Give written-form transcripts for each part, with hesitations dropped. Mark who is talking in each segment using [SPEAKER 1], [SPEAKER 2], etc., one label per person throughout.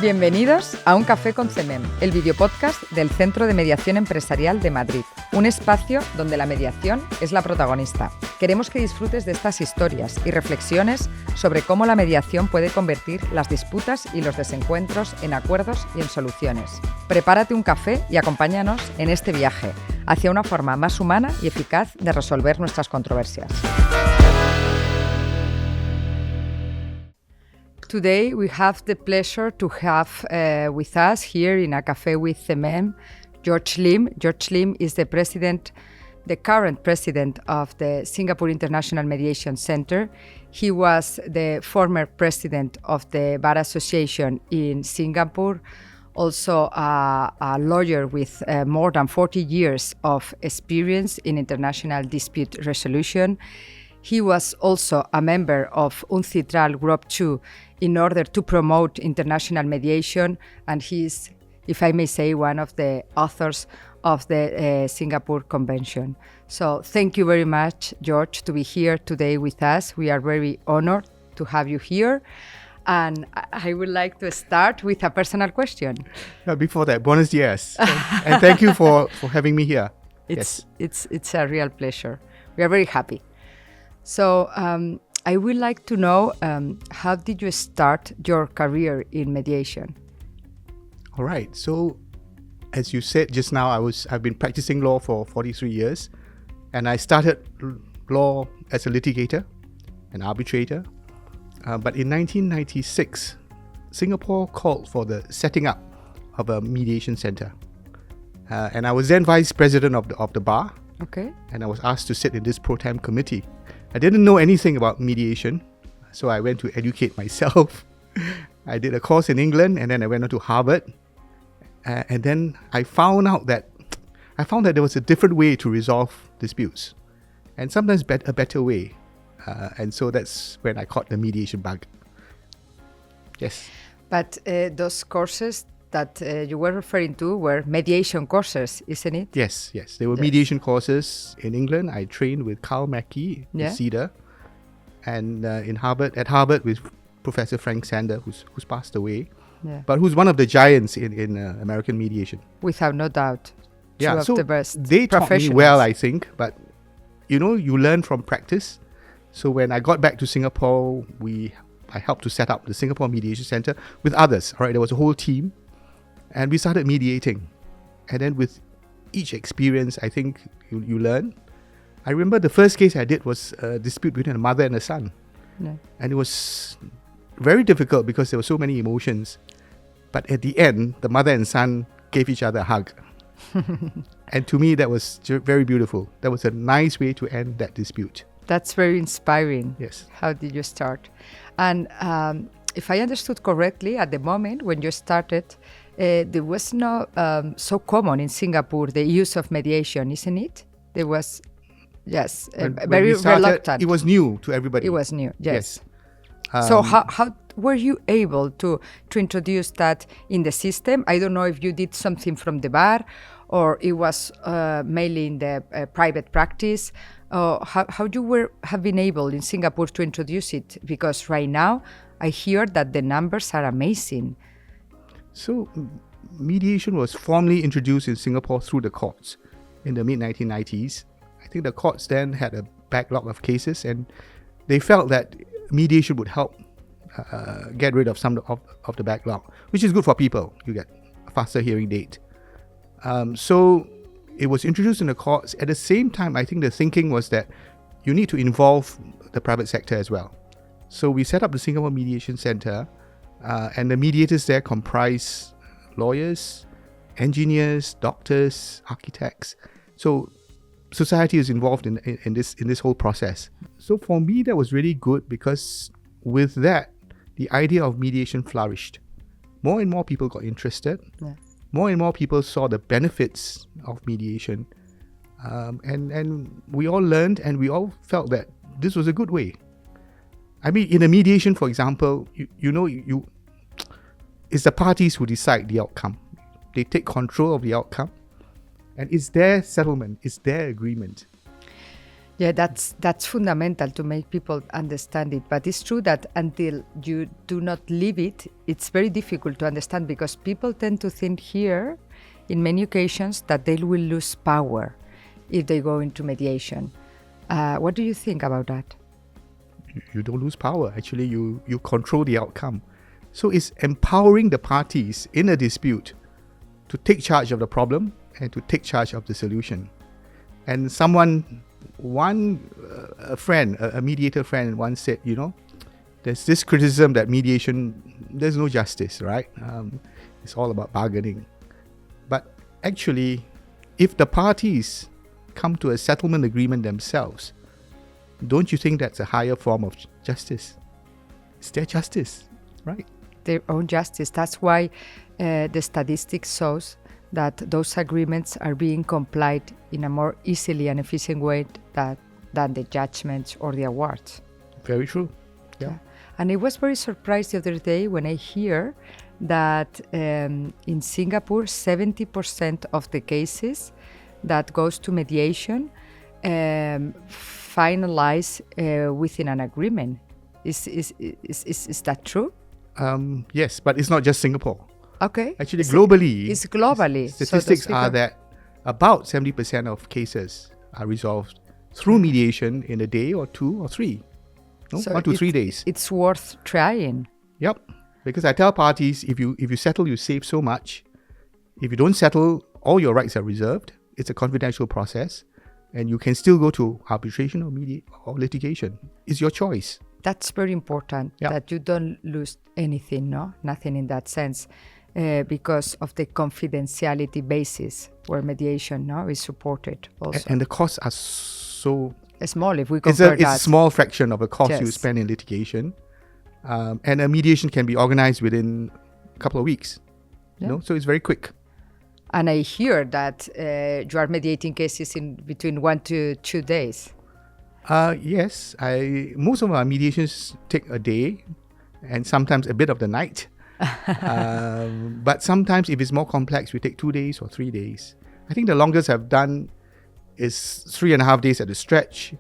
[SPEAKER 1] Bienvenidos a Un Café con CMEM, el videopodcast del Centro de Mediación Empresarial de Madrid, un espacio donde la mediación es la protagonista. Queremos que disfrutes de estas historias y reflexiones sobre cómo la mediación puede convertir las disputas y los desencuentros en acuerdos y en soluciones. Prepárate un café y acompáñanos en este viaje hacia una forma más humana y eficaz de resolver nuestras controversias. Today we have the pleasure to have with us here in a café with CMEM, George Lim. George Lim is the current president of the Singapore International Mediation Centre. He was the former president of the Bar Association in Singapore, also a lawyer with more than 40 years of experience in international dispute resolution. He was also a member of UNCITRAL Group 2 in order to promote international mediation, and he is, if I may say, one of the authors of the Singapore Convention. So thank you very much, George, to be here today with us. We are very honored to have you here. And I would like to start with a personal question.
[SPEAKER 2] Before that, buenos dias. And thank you for having me here.
[SPEAKER 1] It's a real pleasure. We are very happy. So I would like to know, how did you start your career in mediation?
[SPEAKER 2] All right. So as you said just now, I've been practicing law for 43 years, and I started law as a litigator, an arbitrator. But in 1996, Singapore called for the setting up of a mediation center. And I was then vice president of the bar.
[SPEAKER 1] Okay.
[SPEAKER 2] And I was asked to sit in this pro tem committee. I didn't know anything about mediation, so I went to educate myself. I did a course in England, and then I went on to Harvard. And then I found that there was a different way to resolve disputes, and sometimes a better way. And so that's when I caught the mediation bug. Yes.
[SPEAKER 1] But those courses that you were referring to were mediation courses, isn't it?
[SPEAKER 2] Yes. They were mediation courses in England. I trained with Carl Mackey in Cedar, and at Harvard with Professor Frank Sander, who's passed away, but who's one of the giants in American mediation.
[SPEAKER 1] Without no doubt.
[SPEAKER 2] Yeah,
[SPEAKER 1] Two
[SPEAKER 2] so
[SPEAKER 1] of the best
[SPEAKER 2] they taught me well, I think, but you learn from practice. So when I got back to Singapore, I helped to set up the Singapore Mediation Centre with others. All right, there was a whole team. And we started mediating. And then with each experience, I think you learn. I remember the first case I did was a dispute between a mother and a son. Yeah. And it was very difficult because there were so many emotions. But at the end, the mother and son gave each other a hug. And to me, that was very beautiful. That was a nice way to end that dispute.
[SPEAKER 1] That's very inspiring.
[SPEAKER 2] Yes.
[SPEAKER 1] How did you start? And if I understood correctly, at the moment when you started, there was no so common in Singapore the use of mediation, isn't it? There was, very reluctant.
[SPEAKER 2] It was new to everybody.
[SPEAKER 1] It was new, yes. So how were you able to introduce that in the system? I don't know if you did something from the bar, or it was mainly in the private practice. How you have been able in Singapore to introduce it? Because right now I hear that the numbers are amazing.
[SPEAKER 2] So mediation was formally introduced in Singapore through the courts in the mid-1990s. I think the courts then had a backlog of cases, and they felt that mediation would help get rid of some of the backlog, which is good for people. You get a faster hearing date. So it was introduced in the courts. At the same time, I think the thinking was that you need to involve the private sector as well. So we set up the Singapore Mediation Centre, and the mediators there comprise lawyers, engineers, doctors, architects. So society is involved in this whole process. So for me, that was really good, because with that, the idea of mediation flourished. More and more people got interested. Yeah. More and more people saw the benefits of mediation, and we all learned, and we all felt that this was a good way. I mean, in a mediation, for example, it's the parties who decide the outcome. They take control of the outcome, and it's their settlement, it's their agreement.
[SPEAKER 1] Yeah, that's fundamental to make people understand it. But it's true that until you do not live it, it's very difficult to understand, because people tend to think here, in many occasions, that they will lose power if they go into mediation. What do you think about that?
[SPEAKER 2] You don't lose power. Actually, you control the outcome. So it's empowering the parties in a dispute to take charge of the problem and to take charge of the solution. And a mediator friend once said, there's this criticism that mediation, there's no justice, right? It's all about bargaining. But actually, if the parties come to a settlement agreement themselves, don't you think that's a higher form of justice? It's their justice, right?
[SPEAKER 1] Their own justice. That's why the statistics shows that those agreements are being complied in a more easily and efficient way than the judgments or the awards.
[SPEAKER 2] Very true. Yeah.
[SPEAKER 1] And I was very surprised the other day when I hear that in Singapore, 70% of the cases that goes to mediation finalize within an agreement. Is that true?
[SPEAKER 2] Yes, but it's not just Singapore.
[SPEAKER 1] Okay.
[SPEAKER 2] Actually, globally,
[SPEAKER 1] it's globally.
[SPEAKER 2] Statistics are that about 70% of cases are resolved through mediation in a day or 2 or 3. No?
[SPEAKER 1] So
[SPEAKER 2] 1 to 3 days.
[SPEAKER 1] It's worth trying.
[SPEAKER 2] Yep. Because I tell parties, if you settle, you save so much. If you don't settle, all your rights are reserved. It's a confidential process, and you can still go to arbitration or litigation. It's your choice.
[SPEAKER 1] That's very important, that you don't lose anything, no? Nothing in that sense, because of the confidentiality basis where mediation is supported also.
[SPEAKER 2] And the costs are so
[SPEAKER 1] small if we compare
[SPEAKER 2] it's a small fraction of the cost you spend in litigation. And a mediation can be organized within a couple of weeks. So it's very quick.
[SPEAKER 1] And I hear that you are mediating cases in between 1 to 2 days.
[SPEAKER 2] Yes, most of our mediations take a day and sometimes a bit of the night. But sometimes if it's more complex, we take 2 days or 3 days. I think the longest I've done is 3.5 days at a stretch.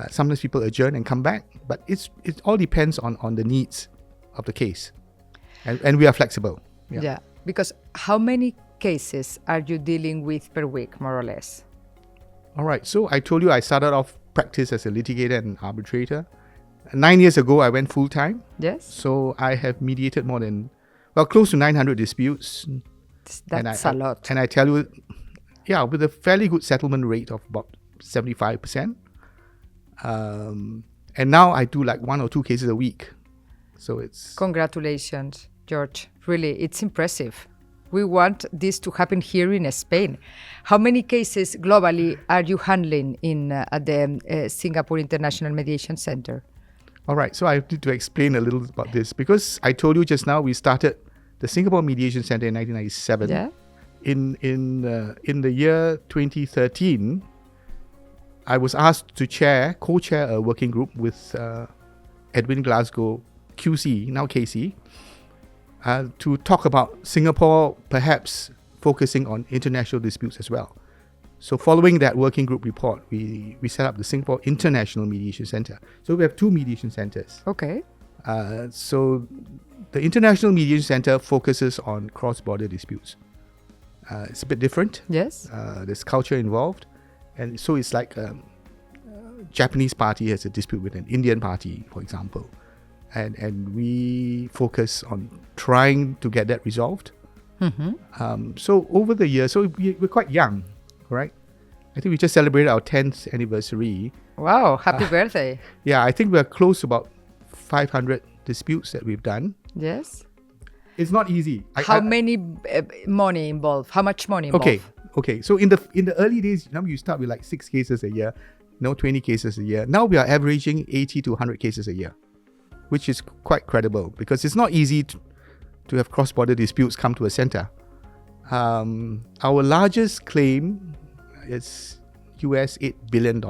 [SPEAKER 2] Sometimes people adjourn and come back, but it all depends on the needs of the case. And we are flexible.
[SPEAKER 1] Yeah, because how many cases are you dealing with per week, more or less?
[SPEAKER 2] All right, so I told you I started off practice as a litigator and arbitrator. 9 years ago, I went full-time.
[SPEAKER 1] Yes.
[SPEAKER 2] So I have mediated close to 900 disputes.
[SPEAKER 1] That's a lot.
[SPEAKER 2] And I tell you, with a fairly good settlement rate of about 75%. And now I do like 1 or 2 cases a week. So it's...
[SPEAKER 1] Congratulations, George. Really, it's impressive. We want this to happen here in Spain. How many cases globally are you handling at the Singapore International Mediation Centre?
[SPEAKER 2] All right, so I need to explain a little about this because I told you just now we started the Singapore Mediation Centre in 1997.
[SPEAKER 1] Yeah.
[SPEAKER 2] In the year 2013, I was asked to co-chair a working group with Edwin Glasgow, QC, now KC, to talk about Singapore perhaps focusing on international disputes as well. So following that working group report, we set up the Singapore International Mediation Centre. So we have 2 mediation centres.
[SPEAKER 1] Okay.
[SPEAKER 2] So the International Mediation Centre focuses on cross-border disputes. It's a bit different.
[SPEAKER 1] Yes.
[SPEAKER 2] There's culture involved. And so it's like a Japanese party has a dispute with an Indian party, for example. And we focus on trying to get that resolved. Mm-hmm. So over the years, we're quite young, right? I think we just celebrated our 10th anniversary.
[SPEAKER 1] Wow, happy birthday.
[SPEAKER 2] Yeah, I think we're close to about 500 disputes that we've done.
[SPEAKER 1] Yes.
[SPEAKER 2] It's not easy.
[SPEAKER 1] How many money involved? How much money involved?
[SPEAKER 2] Okay. So in the early days, you start with like 6 cases a year, 20 cases a year. Now we are averaging 80 to 100 cases a year, which is quite credible because it's not easy to have cross-border disputes come to a centre. Our largest claim is US $8 billion.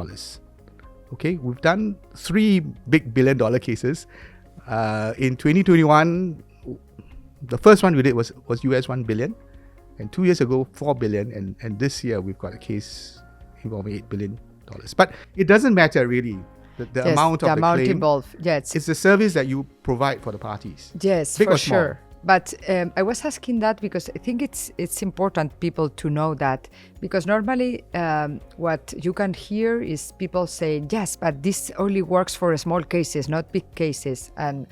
[SPEAKER 2] Okay, we've done 3 big $1 billion cases. In 2021, the first one we did was US $1 billion. And 2 years ago, $4 billion. And this year, we've got a case involving $8 billion But it doesn't matter really the
[SPEAKER 1] Yes,
[SPEAKER 2] amount of the
[SPEAKER 1] amount
[SPEAKER 2] claim.
[SPEAKER 1] involved. Yes,
[SPEAKER 2] It's the service that you provide for the parties.
[SPEAKER 1] yes,
[SPEAKER 2] big
[SPEAKER 1] for
[SPEAKER 2] or small.
[SPEAKER 1] sure. But I was asking that because I think it's important people to know that, because normally what you can hear is people saying, yes, but this only works for small cases, not big cases, and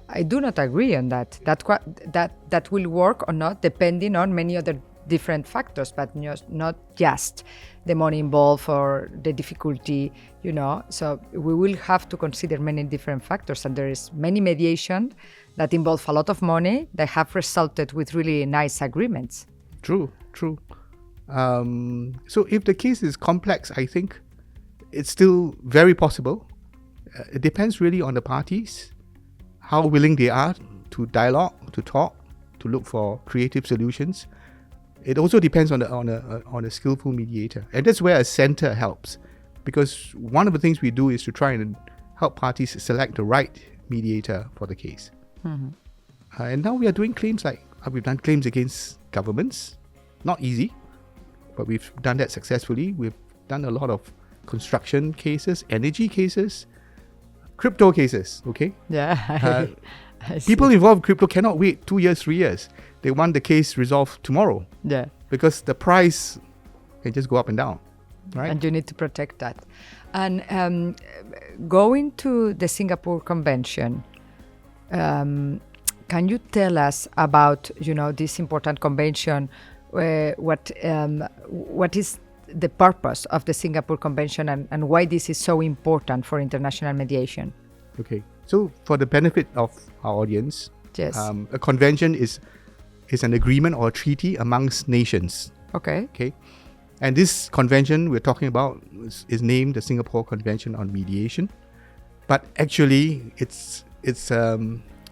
[SPEAKER 1] I do not agree on that. That will work or not depending on many other different factors, but not just the money involved or the difficulty, So we will have to consider many different factors, and there is many mediation that involve a lot of money that have resulted with really nice agreements.
[SPEAKER 2] True. So if the case is complex, I think it's still very possible. It depends really on the parties, how willing they are to dialogue, to talk, to look for creative solutions. It also depends on a skillful mediator, and that's where a center helps, because one of the things we do is to try and help parties select the right mediator for the case. And now we are doing claims we've done claims against governments. Not easy, but we've done that successfully. We've done a lot of construction cases, energy cases, crypto cases, okay?
[SPEAKER 1] Yeah.
[SPEAKER 2] People involved in crypto cannot wait 2 years, 3 years. They want the case resolved tomorrow.
[SPEAKER 1] Yeah.
[SPEAKER 2] Because the price can just go up and down, right?
[SPEAKER 1] And you need to protect that. And going to the Singapore Convention, can you tell us about, this important convention? What is the purpose of the Singapore Convention, and why this is so important for international mediation?
[SPEAKER 2] Okay. So for the benefit of our audience,
[SPEAKER 1] Yes.
[SPEAKER 2] A convention is an agreement or a treaty amongst nations.
[SPEAKER 1] Okay.
[SPEAKER 2] And this convention we're talking about is named the Singapore Convention on Mediation. But actually, it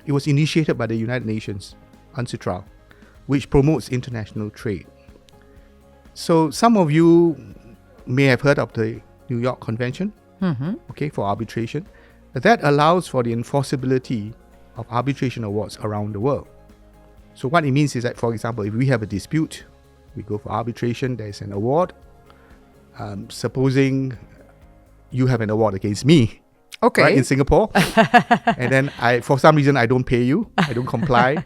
[SPEAKER 2] was initiated by the United Nations, UNCITRAL, which promotes international trade. So some of you may have heard of the New York Convention, for arbitration. That allows for the enforceability of arbitration awards around the world. So what it means is that, for example, if we have a dispute, we go for arbitration, there's an award. Supposing you have an award against me, right, in Singapore, and then for some reason I don't pay you, I don't comply,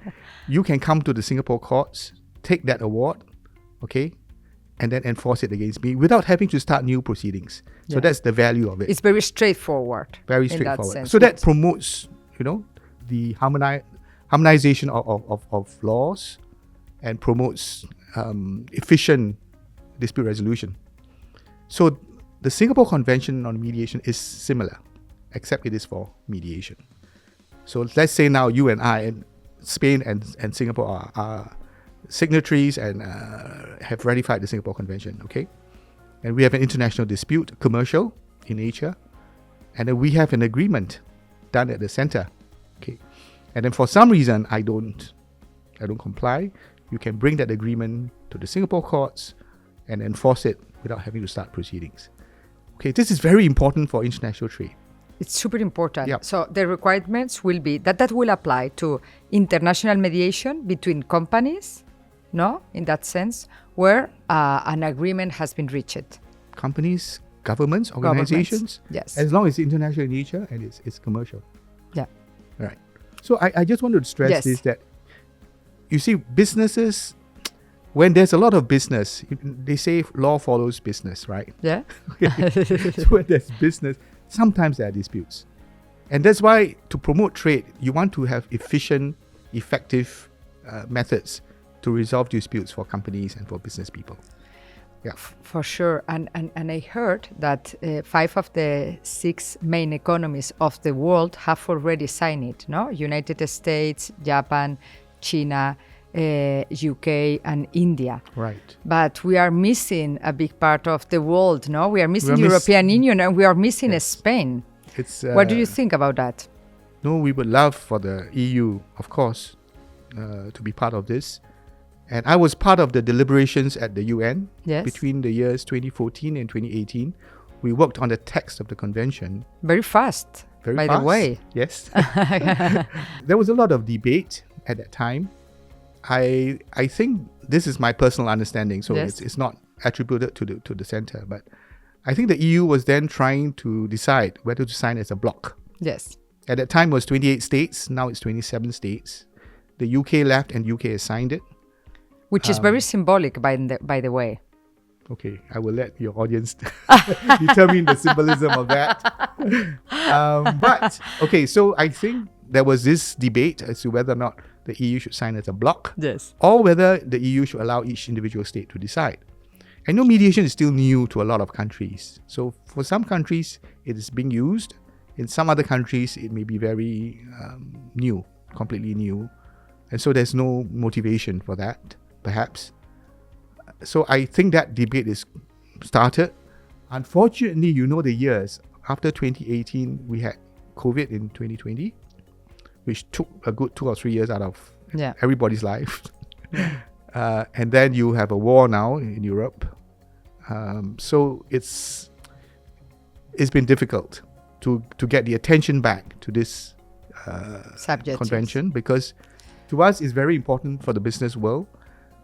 [SPEAKER 2] you can come to the Singapore courts, take that award, and then enforce it against me without having to start new proceedings. So that's the value of it.
[SPEAKER 1] It's very straightforward.
[SPEAKER 2] Very straightforward. So that promotes, the harmonization of laws and promotes efficient dispute resolution. So the Singapore Convention on Mediation is similar, except it is for mediation. So let's say now you and I, and Spain and Singapore are signatories and have ratified the Singapore Convention, And we have an international dispute, commercial in nature, and then we have an agreement done at the center, And then for some reason I don't comply, you can bring that agreement to the Singapore courts and enforce it without having to start proceedings. This is very important for international trade.
[SPEAKER 1] It's super important.
[SPEAKER 2] Yep.
[SPEAKER 1] So the requirements will be that will apply to international mediation between companies, in that sense, where an agreement has been reached.
[SPEAKER 2] Companies, governments, organizations,
[SPEAKER 1] yes.
[SPEAKER 2] As long as it's international in nature and it's commercial.
[SPEAKER 1] Yeah.
[SPEAKER 2] Right. So I just wanted to stress this, that you see, businesses, when there's a lot of business, they say law follows business, right?
[SPEAKER 1] Yeah.
[SPEAKER 2] So when there's business, sometimes there are disputes. And that's why to promote trade, you want to have efficient, effective methods to resolve disputes for companies and for business people. Yeah.
[SPEAKER 1] For sure. And I heard that 5 of the 6 main economies of the world have already signed it, United States, Japan, China, UK and India.
[SPEAKER 2] Right.
[SPEAKER 1] But we are missing a big part of the world, We are missing European Union, and we are missing Spain. What do you think about that?
[SPEAKER 2] No, we would love for the EU, of course, to be part of this. And I was part of the deliberations at the UN between the years 2014 and 2018. We worked on the text of the convention.
[SPEAKER 1] Very fast, by the way.
[SPEAKER 2] Yes. There was a lot of debate at that time. I think this is my personal understanding, so it's not attributed to the center. But I think the EU was then trying to decide whether to sign as a bloc.
[SPEAKER 1] Yes.
[SPEAKER 2] At that time, it was 28 states. Now it's 27 states. The UK left and UK has signed it.
[SPEAKER 1] Which is very symbolic, by the way.
[SPEAKER 2] Okay, I will let your audience determine the symbolism of that. But, okay, so I think there was this debate as to whether or not the EU should sign as a bloc,
[SPEAKER 1] Yes.
[SPEAKER 2] or whether the EU should allow each individual state to decide. I know mediation is still new to a lot of countries. So for some countries, it is being used. In some other countries, it may be very new, completely new. And so there's no motivation for that, perhaps. So I think that debate is started. Unfortunately, the years. After 2018, we had COVID in 2020, which took a good 2 or 3 years out of everybody's life. And then you have a war now in Europe. So it's been difficult to get the attention back to this convention, because to us it's very important for the business world,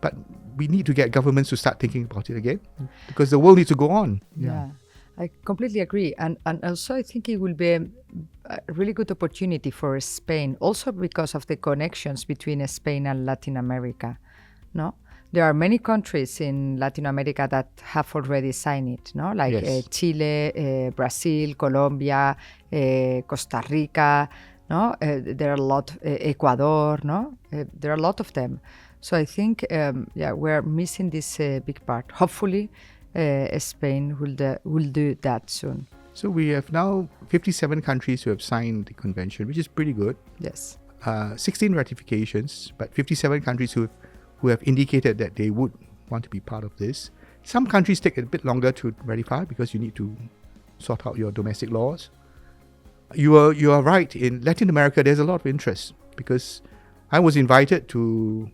[SPEAKER 2] but we need to get governments to start thinking about it again, because the world needs to go on.
[SPEAKER 1] Yeah, I completely agree. And also I think it will be a really good opportunity for Spain, also because of the connections between Spain and Latin America. No? There are many countries in Latin America that have already signed it, no? Like
[SPEAKER 2] Yes.
[SPEAKER 1] Chile, Brazil, Colombia, Costa Rica, no? There are a lot, Ecuador, no? There are a lot of them. So I think, we're missing this big part. Hopefully, Spain will do that soon.
[SPEAKER 2] So we have now 57 countries who have signed the convention, which is pretty good.
[SPEAKER 1] Yes.
[SPEAKER 2] 16 ratifications, but 57 countries who have indicated that they would want to be part of this. Some countries take a bit longer to ratify because you need to sort out your domestic laws. You are right. In Latin America, there's a lot of interest because I was invited to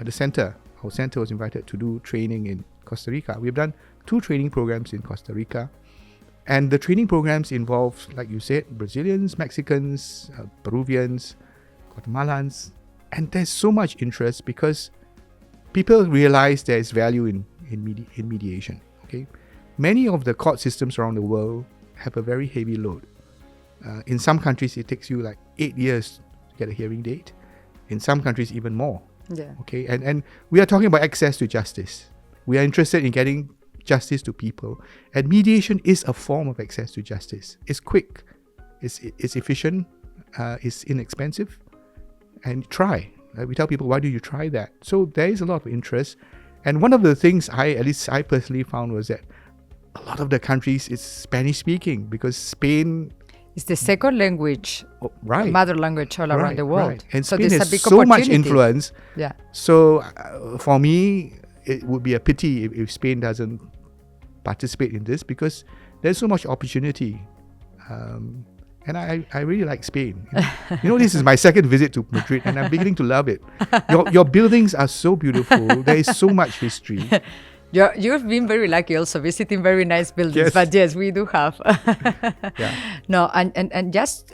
[SPEAKER 2] the center. Our center was invited to do training in Costa Rica. We've done 2 training programs in Costa Rica. And the training programs involve, like you said, Brazilians, Mexicans, Peruvians, Guatemalans. And there's so much interest because people realize there is value in mediation. Okay, many of the court systems around the world have a very heavy load. In some countries, it takes you like 8 years to get a hearing date. In some countries, even more.
[SPEAKER 1] Yeah.
[SPEAKER 2] Okay, and we are talking about access to justice. We are interested in getting justice to people, and mediation is a form of access to justice. It's quick, it's efficient, it's inexpensive, and try. We tell people, why do you try that? So there is a lot of interest, and one of the things at least I personally found was that a lot of the countries is Spanish speaking because Spain.
[SPEAKER 1] It's the second language,
[SPEAKER 2] right?
[SPEAKER 1] Mother language all around the world.
[SPEAKER 2] Right. And
[SPEAKER 1] so
[SPEAKER 2] Spain
[SPEAKER 1] there's
[SPEAKER 2] has
[SPEAKER 1] a big
[SPEAKER 2] so much
[SPEAKER 1] opportunity.
[SPEAKER 2] influence.
[SPEAKER 1] Yeah.
[SPEAKER 2] So for me, it would be a pity if Spain doesn't participate in this because there's so much opportunity. And I really like Spain. This is my second visit to Madrid and I'm beginning to love it. Your buildings are so beautiful. There is so much history.
[SPEAKER 1] You've been very lucky also visiting very nice buildings,
[SPEAKER 2] Yes.
[SPEAKER 1] but yes, we do have.
[SPEAKER 2] Yeah.
[SPEAKER 1] No, and just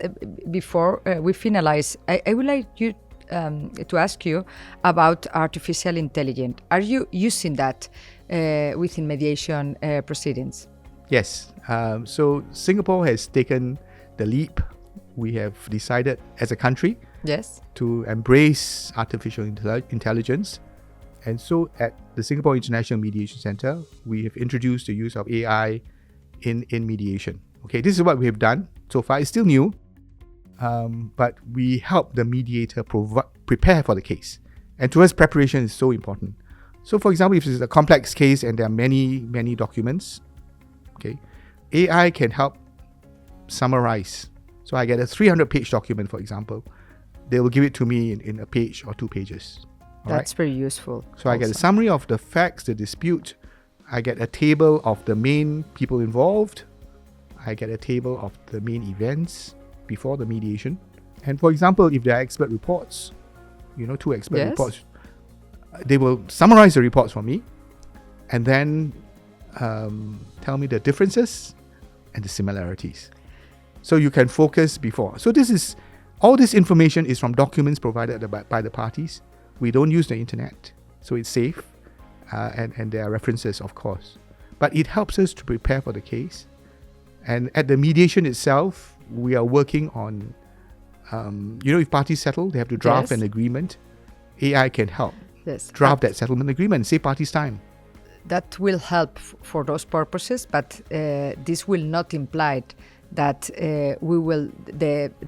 [SPEAKER 1] before we finalize, I would like you to ask you about artificial intelligence. Are you using that within mediation proceedings?
[SPEAKER 2] Yes. So Singapore has taken the leap. We have decided as a country
[SPEAKER 1] Yes.
[SPEAKER 2] to embrace artificial intelligence. And so at the Singapore International Mediation Centre, we have introduced the use of AI in mediation. Okay, this is what we have done so far. It's still new, but we help the mediator prepare for the case. And to us, preparation is so important. So for example, if it's a complex case and there are many, many documents, okay, AI can help summarize. So I get a 300-page document, for example. They will give it to me in a page or 2 pages.
[SPEAKER 1] That's very useful.
[SPEAKER 2] So I get a summary of the facts, the dispute. I get a table of the main people involved. I get a table of the main events before the mediation. And for example, if there are expert reports, 2 expert
[SPEAKER 1] Yes.
[SPEAKER 2] reports, they will summarize the reports for me and then tell me the differences and the similarities. So you can focus before. So all this information is from documents provided by the parties. We don't use the internet, so it's safe, and there are references, of course. but it helps us to prepare for the case. And at the mediation itself, we are working on, if parties settle, they have to draft
[SPEAKER 1] Yes.
[SPEAKER 2] an agreement. AI can help
[SPEAKER 1] Yes.
[SPEAKER 2] draft that settlement agreement and save parties time.
[SPEAKER 1] That will help for those purposes, but this will not imply that we will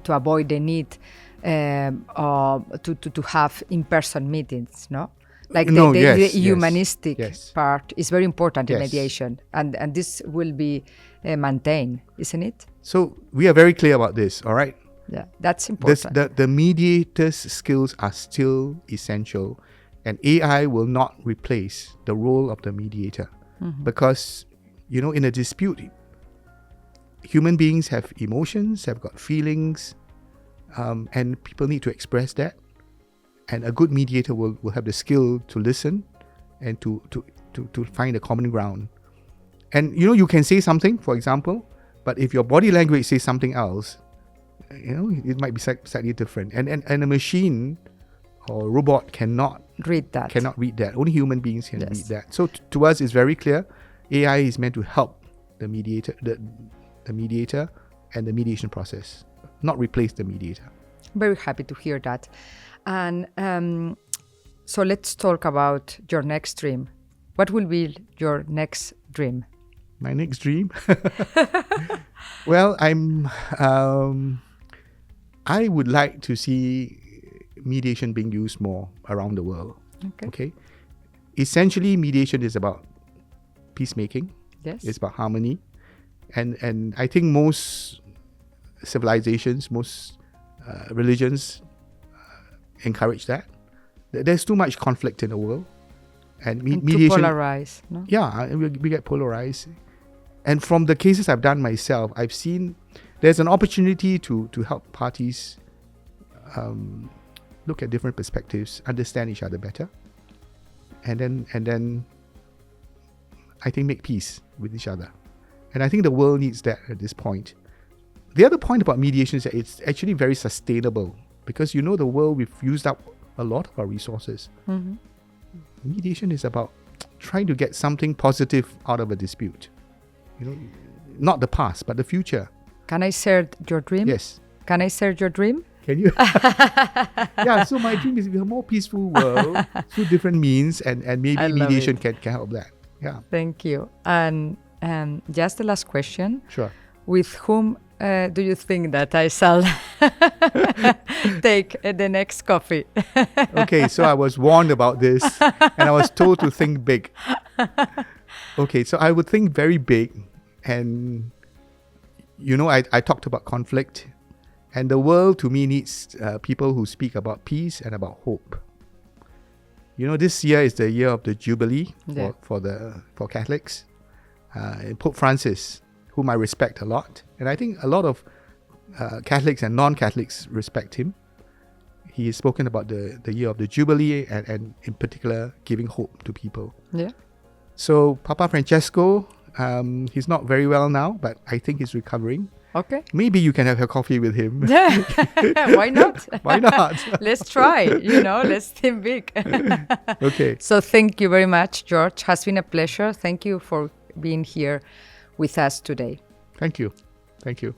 [SPEAKER 1] to avoid the need to have in-person meetings, no? Like
[SPEAKER 2] No,
[SPEAKER 1] the
[SPEAKER 2] yes,
[SPEAKER 1] humanistic
[SPEAKER 2] yes.
[SPEAKER 1] part is very important in
[SPEAKER 2] Yes.
[SPEAKER 1] mediation, and this will be maintained, isn't it?
[SPEAKER 2] So we are very clear about this, all right?
[SPEAKER 1] Yeah, that's important.
[SPEAKER 2] The mediator's skills are still essential, and AI will not replace the role of the mediator. Because, in a dispute, human beings have emotions, have got feelings, and people need to express that. And a good mediator will have the skill to listen and to find a common ground. And you can say something, for example, but if your body language says something else, it might be slightly different. And a machine or robot cannot
[SPEAKER 1] read that.
[SPEAKER 2] Only human beings can
[SPEAKER 1] Yes.
[SPEAKER 2] read that. So to us, it's very clear. AI is meant to help the mediator, the mediator, and the mediation process, not replace the mediator.
[SPEAKER 1] Very happy to hear that. And so let's talk about your next dream. What will be your next dream?
[SPEAKER 2] My next dream? Well, I would like to see mediation being used more around the world. Okay. Essentially, mediation is about peacemaking.
[SPEAKER 1] Yes.
[SPEAKER 2] It's about harmony. And I think most civilizations, most religions encourage that. There's too much conflict in the world. And mediation...
[SPEAKER 1] to polarize, no?
[SPEAKER 2] Yeah, we get polarized. And from the cases I've done myself, I've seen there's an opportunity to help parties look at different perspectives, understand each other better, and then I think make peace with each other. And I think the world needs that at this point. The other point about mediation is that it's actually very sustainable, because the world, we've used up a lot of our resources. Mediation is about trying to get something positive out of a dispute. Not the past, but the future.
[SPEAKER 1] Can I share your dream?
[SPEAKER 2] Yes.
[SPEAKER 1] Can I share your dream?
[SPEAKER 2] Can you? Yeah, so my dream is a more peaceful world through different means, and maybe
[SPEAKER 1] I love
[SPEAKER 2] mediation
[SPEAKER 1] it.
[SPEAKER 2] can help that. Yeah.
[SPEAKER 1] Thank you. And just the last question.
[SPEAKER 2] Sure.
[SPEAKER 1] With whom do you think that I shall take the next coffee?
[SPEAKER 2] Okay, so I was warned about this, and I was told to think big. Okay, so I would think very big, and I talked about conflict, and the world to me needs people who speak about peace and about hope. This year is the year of the Jubilee for Catholics. Pope Francis, whom I respect a lot, and I think a lot of Catholics and non-Catholics respect him. He has spoken about the year of the Jubilee and in particular giving hope to people.
[SPEAKER 1] Yeah.
[SPEAKER 2] So Papa Francesco, he's not very well now, but I think he's recovering.
[SPEAKER 1] Okay.
[SPEAKER 2] Maybe you can have a coffee with him.
[SPEAKER 1] Why not?
[SPEAKER 2] Why not?
[SPEAKER 1] Let's try, let's think big.
[SPEAKER 2] Okay.
[SPEAKER 1] So thank you very much, George. Has been a pleasure. Thank you for being here with us today.
[SPEAKER 2] Thank you. Thank you.